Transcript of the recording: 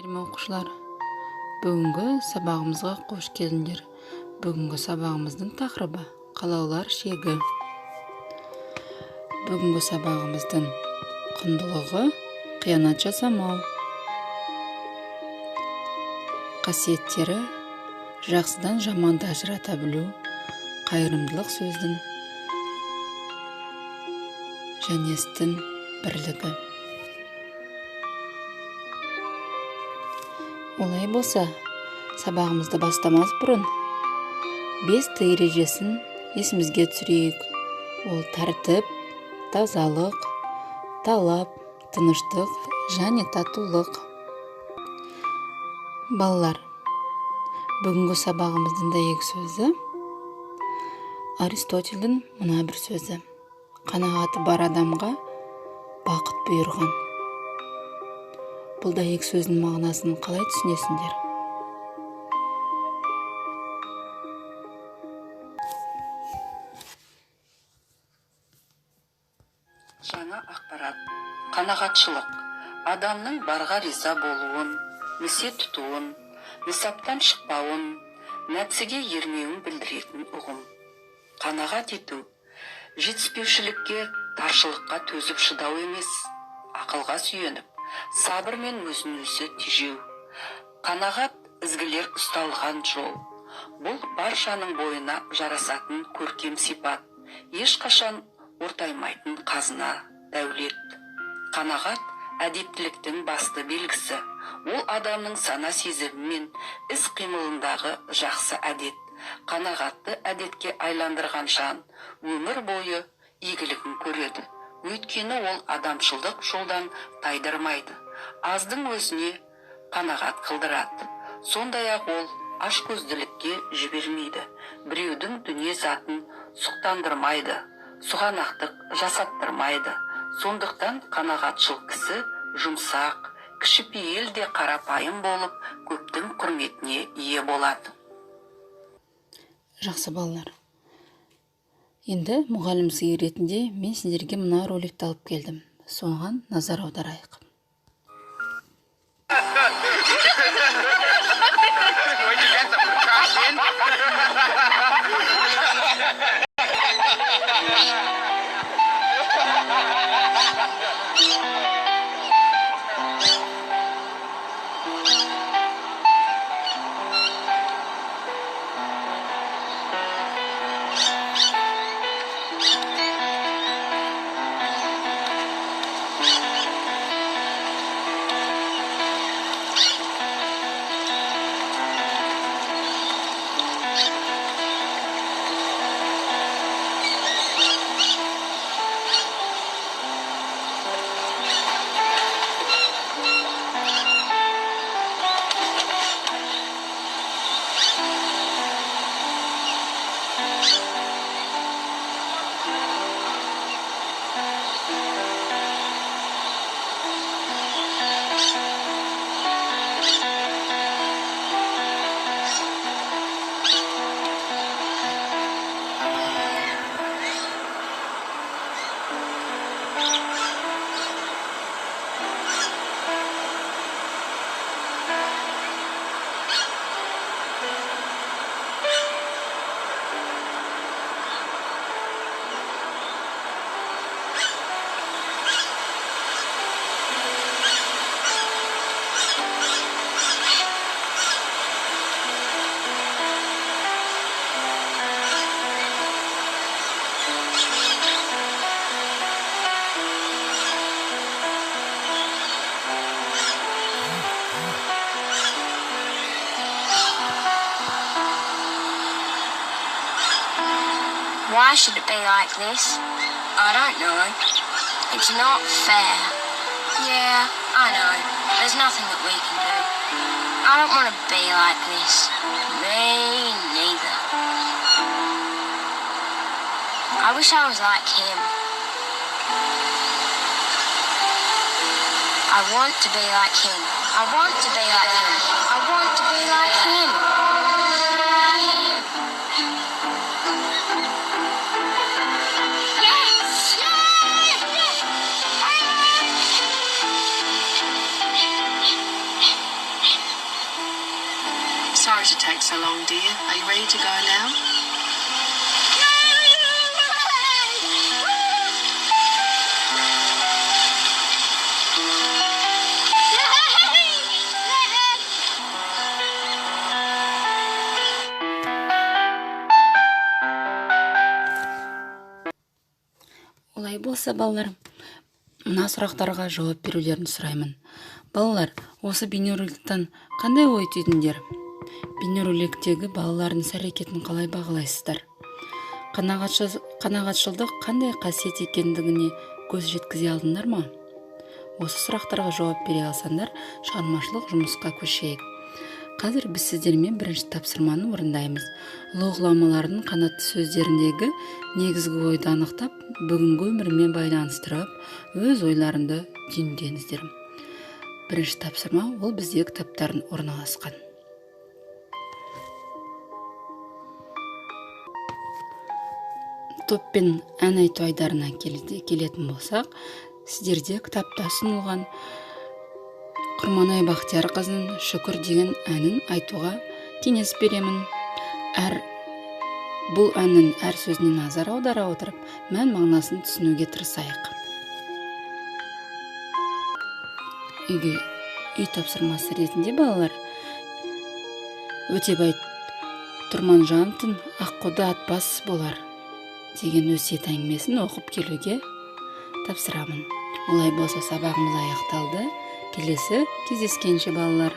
Оқушылар, бүгінгі сабағымызға қош келдіңдер. Бүгінгі сабағымыздың тақырыбы қалаулар шегі. Бүгінгі сабағымыздың құндылығы қиянат жасамау. Қасиеттері жақсыдан жаманды ажырата білу, қайырымдылық сөздің және істің бірлігі. Олай болса, сабағымызды бастамас бұрын 5 ережесін есімізге түсірейік. Ол тәртіп, тазалық, талап, тыныштық және татулық. Балалар, бүгінгі сабағымыздың дәйек сөзі Аристотельдің мына бір сөзі: қанағаты бар адамға бақыт бұйырған. Бұл дәйек сөздің мағынасын қалай түсінесіңдер? Жаңа ақпарат, қанағатшылық, адамның барға риза болуын, місе тұтуын, нысаптан шықпауын, нәпсіге ермеуін білдіретін ұғым. Қанағат ету, жетіспеушілікке, таршылыққа төзіп шыдау емес, ақылға сүйеніп, сабыр мен өзін-өзі тежеу. Қанағат ізгілер ұсталған жол. Бұл баршаның бойына жарасатын көркем сипат, ешқашан ортаймайтын қазына, дәулет. Қанағат әдептіліктің басты белгісі. Ол адамның сана сезімі мен іс қимылындағы жақсы әдет. Қанағатты әдетке айландырған жан өмір бойы игілігін көреді. Өйткені ол адамшылдық жолдан тайдырмайды. Аздың өзіне қанағат қылдырады. Сондай-ақ ол ашкөзділікке жібермейді. Біреудің дүние затын сұқтандырмайды, сұғанақтық жасаттырмайды. Сондықтан қанағатшыл кісі жұмсақ, кішіпейіл де қарапайым болып, көптің құрметіне ие болады. Жақсы балалар. Енді мұғалім сізге ретінде мен сіздерге мына роликті алып келдім. Соған назар аударайық. Why should it be like this? I don't know. It's not fair. Yeah, I know. There's nothing that we can do. I don't want to be like this. Me neither. I wish I was like him. I want to be like him. I want to be like him. I want to be like him. take so long, dear. Are you ready to go now? Олай болса, балалар, мына сұрақтарға жауап берулерін сұраймын. Балалар, осы бейнероликтен қандай ой түйдіңдер? Бейнероликтегі балалардың іс-әрекетін қалай бағалайсыздар? Қанағатшылдық қандай қасиет екендігіне көз жеткізе алдыңдар ма? Осы сұрақтарға жауап бере алсаңдар, шығармашылық жұмысқа көшейік. Қазір біз сіздермен бірінші тапсырманы орындаймыз. Ұлы ғұламалардың қанатты сөздеріндегі негізгі ойды анықтап, бүгінгі өмірмен байланыстырып, өз ойларында түйіндеңіздер. Бірінші тапсырма ол біздегі кітаптардың орналасқан. Топпен ән айту айдарына келетін болсақ, сіздерде кітапта ұсынылған Құрманай Бақтиярқызының «Шүкір» деген әнін айтуға кеңес беремін. Бұл әннің әр сөзіне назар аудара отырып, мән-мағынасын түсінуге тырысайық. Үй тапсырмасы ретінде, балалар, Өтебай Тұрманжановтың «Аққуды атпас болар» деген өсиет әңгімесін оқып келуге тапсырамын. Олай болса, сабағымыз аяқталды. Келесі кездескенше, балалар.